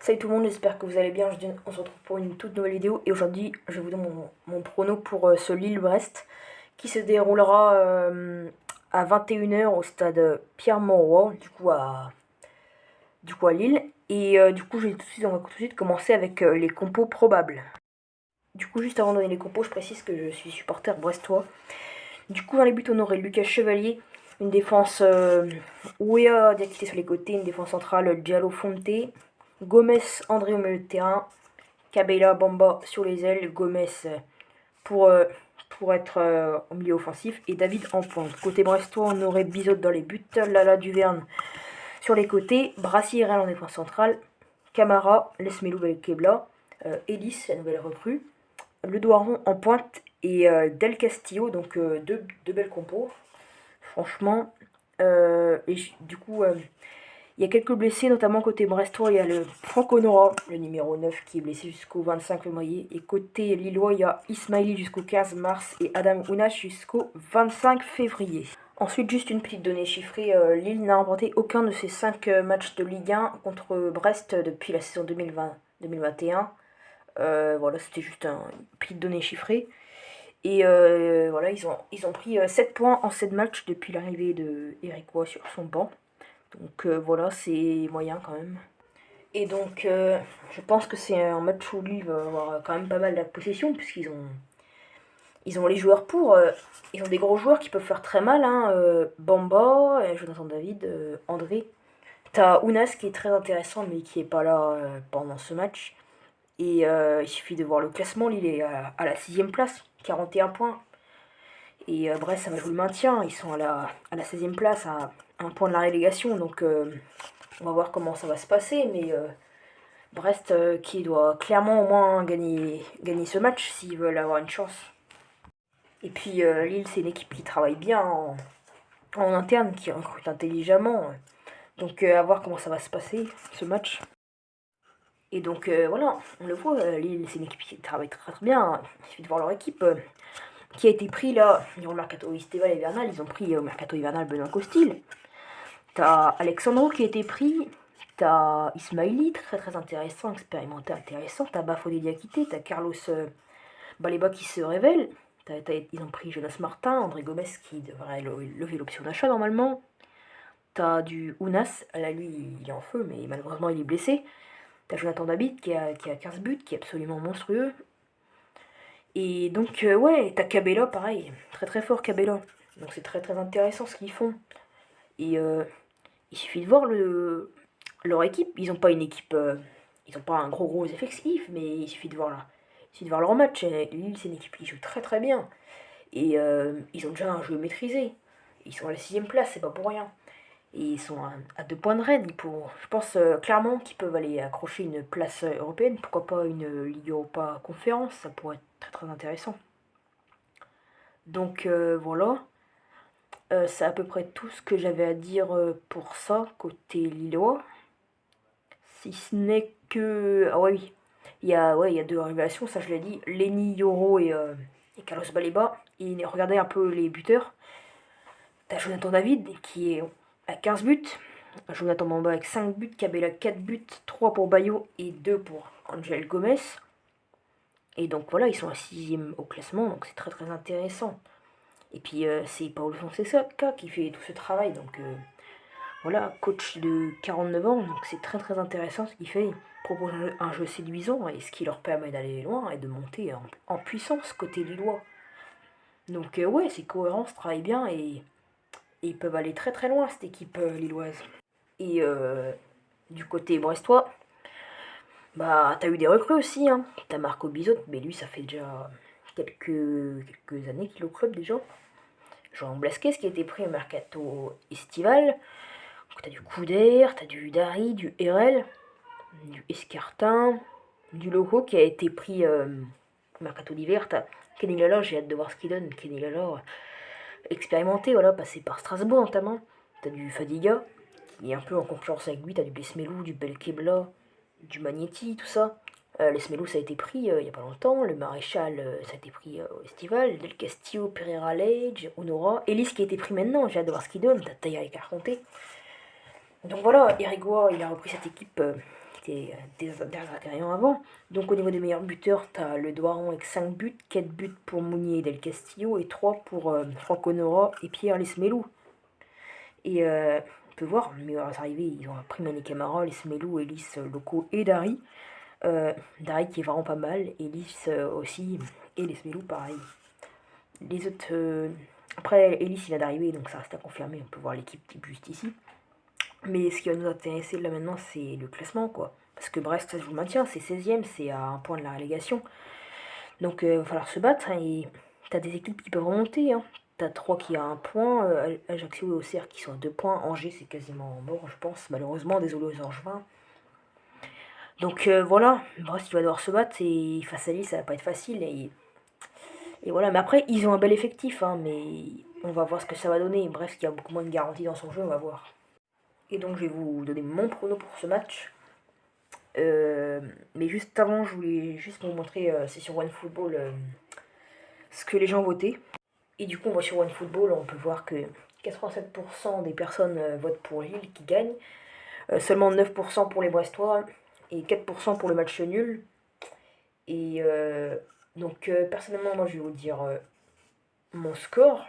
Salut tout le monde, j'espère que vous allez bien. On se retrouve pour une toute nouvelle vidéo et aujourd'hui je vous donne mon prono pour ce Lille-Brest qui se déroulera à 21 h au stade Pierre-Mauroy, du coup à Lille. Et du coup on va tout de suite commencer avec les compos probables. Du coup, juste avant de donner les compos, je précise que je suis supporter brestois. Du coup, dans les buts, on aurait Lucas Chevalier, une défense Ouéa Diakité sur les côtés, une défense centrale Diallo Fonte, Gomez André au milieu de terrain, Cabella Bamba sur les ailes, Gomez pour, euh, pour être au milieu offensif et David en pointe. Côté brestois, on aurait Bizot dans les buts, Lala Duverne sur les côtés, Brassier et Rennes en défense centrale, Camara, Lesmelou Belkebla, Ellis, la nouvelle recrue, Le Doiron en pointe et Del Castillo, donc deux belles compos. Franchement, du coup, il y a quelques blessés, notamment côté brestois, il y a le Franck Honora, le numéro 9, qui est blessé jusqu'au 25 février. Et côté lillois, il y a Ismaili jusqu'au 15 mars et Adam Ounas jusqu'au 25 février. Ensuite, juste une petite donnée chiffrée, Lille n'a remporté aucun de ses 5 matchs de Ligue 1 contre Brest depuis la saison 2020-2021. Voilà, c'était juste une petite donnée chiffrée. Et voilà, ils ont pris 7 points en 7 matchs depuis l'arrivée de Eric Roy sur son banc. Donc voilà, c'est moyen quand même. Et donc je pense que c'est un match où Lille va avoir quand même pas mal la possession, puisqu'ils ont les joueurs pour. Ils ont des gros joueurs qui peuvent faire très mal. Hein, Bamba, Jonathan David, André. T'as Ounas qui est très intéressant mais qui est pas là pendant ce match. Et il suffit de voir le classement, Lille est à la 6ème place, 41 points. Et Brest, ça va jouer le maintien. Ils sont à la 16ème place, à un point de la relégation. Donc on va voir comment ça va se passer. Mais Brest qui doit clairement au moins gagner ce match s'ils veulent avoir une chance. Et puis Lille, c'est une équipe qui travaille bien en interne, qui recrute intelligemment. Donc à voir comment ça va se passer, ce match. Et donc voilà, on le voit, Lille, c'est une équipe qui travaille très très bien. Il suffit de voir leur équipe. Qui a été pris là, durant le mercato estival et hivernal, ils ont pris au mercato hivernal Benoît Costil. T'as Alexandro qui a été pris, t'as Ismaili, très très intéressant, expérimenté, intéressant, t'as Bafodé Diakité, t'as Carlos Baleba qui se révèle, ils ont pris Jonas Martin, André Gomez qui devrait lever l'option d'achat normalement, t'as du Ounas, là lui il est en feu mais malheureusement il est blessé, t'as Jonathan David qui a 15 buts, qui est absolument monstrueux, et donc, ouais, t'as Cabella, pareil, très très fort Cabella. Donc c'est très très intéressant ce qu'ils font. Et il suffit de voir leur équipe. Ils n'ont pas une équipe, ils n'ont pas un gros effectif, mais il suffit de voir leur match. Et Lille, c'est une équipe qui joue très très bien. Et ils ont déjà un jeu maîtrisé. Ils sont à la 6ème place, c'est pas pour rien. Et ils sont à 2 points de Rennes. Je pense clairement qu'ils peuvent aller accrocher une place européenne. Pourquoi pas une Ligue Europa conférence, ça pourrait être très très intéressant. Donc voilà, c'est à peu près tout ce que j'avais à dire pour ça, côté lillois. Si ce n'est que... Ah ouais, oui, il y a deux révélations, ça je l'ai dit. Lenny Yoro et Carlos Baleba. Et regardez un peu les buteurs. T'as Jonathan David qui est à 15 buts. Jonathan Bamba avec 5 buts. Cabella 4 buts. 3 pour Bayo et 2 pour Angel Gomez. Et donc voilà, ils sont à 6ème au classement, donc c'est très très intéressant. Et puis c'est Paolo Fonseca qui fait tout ce travail, donc voilà, coach de 49 ans, donc c'est très très intéressant ce qu'il fait. Il propose un jeu séduisant et ce qui leur permet d'aller loin et de monter en puissance côté lillois. Donc ouais, c'est cohérent, ça travaille bien et ils peuvent aller très très loin cette équipe lilloise. Et du côté brestois, bah t'as eu des recrues aussi, hein. T'as Marco Bizot, mais lui ça fait déjà quelques années qu'il est au club déjà. Jean Blasquez qui a été pris au mercato estival. Donc t'as du Couder, t'as du Dari, du RL, du Escartin, du Loco qui a été pris au mercato d'hiver. T'as Kenny Lala, j'ai hâte de voir ce qu'il donne. Kenny Lala, expérimenté, voilà, passé par Strasbourg notamment. T'as du Fadiga qui est un peu en concurrence avec lui. T'as du Lesmelou, du Belkebla, du Magnetti, tout ça. Lesmelou, ça a été pris il y a pas longtemps. Le Maréchal, ça a été pris au Estival. Del Castillo, Pereira Lage, Honora. Ellis qui a été pris maintenant. J'ai hâte de voir ce qu'il donne. T'as Taïa et Carconté. Donc voilà, Irigoyen, il a repris cette équipe était des ingrédients avant. Donc au niveau des meilleurs buteurs, tu as le Doiron avec 5 buts, 4 buts pour Mounier et Del Castillo et 3 pour Franco Nora et Pierre Lesmelou. Et on peut voir, les meilleurs arrivés, ils ont pris Mani Camara, Lesmelou, Elis, Loco et Dari. Dari qui est vraiment pas mal, Elis aussi, et Lesmelou pareil. Les autres... après, Elis il vient d'arriver, donc ça reste à confirmer, on peut voir l'équipe type juste ici. Mais ce qui va nous intéresser là maintenant, c'est le classement, quoi. Parce que Brest, ça se joue le maintien, c'est 16ème, c'est à un point de la relégation. Donc il va falloir se battre, hein, et t'as des équipes qui peuvent remonter, hein. T'as 3 qui a un point, Ajaccio et Auxerre qui sont à 2 points, Angers c'est quasiment mort, je pense, malheureusement, désolé aux Angevins. Donc voilà, Brest il va devoir se battre, et face à Lille ça va pas être facile, et voilà, mais après ils ont un bel effectif, hein, mais on va voir ce que ça va donner. Bref, il y a beaucoup moins de garanties dans son jeu, on va voir. Et donc je vais vous donner mon prono pour ce match. Mais juste avant, je voulais juste vous montrer, c'est sur OneFootball, ce que les gens votaient. Et du coup, on voit sur OneFootball, on peut voir que 87% des personnes votent pour Lille qui gagne, seulement 9% pour les Brestois et 4% pour le match nul. Et donc personnellement, moi je vais vous dire mon score.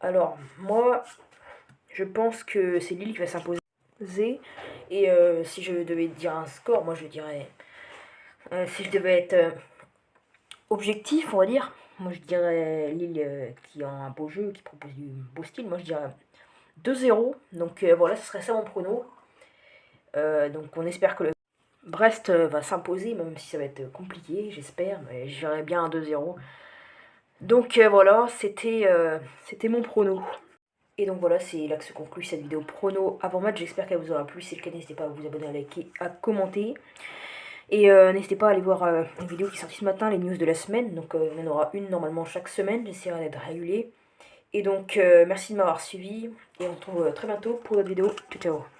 Alors moi, je pense que c'est Lille qui va s'imposer. Et si je devais dire un score, moi je dirais, si je devais être objectif, on va dire, moi je dirais Lille qui a un beau jeu, qui propose du beau style, moi je dirais 2-0. Donc voilà, ce serait ça mon prono. Donc on espère que le Brest va s'imposer, même si ça va être compliqué, j'espère, mais je dirais bien un 2-0. Donc voilà, c'était mon prono. Et donc voilà, c'est là que se conclut cette vidéo prono avant match. J'espère qu'elle vous aura plu. Si c'est le cas, n'hésitez pas à vous abonner, à liker, à commenter. Et n'hésitez pas à aller voir une vidéo qui est sortie ce matin, les news de la semaine. Donc il y en aura une normalement chaque semaine. J'essaierai d'être régulier. Et donc merci de m'avoir suivi. Et on se retrouve très bientôt pour une autre vidéo. Ciao ciao.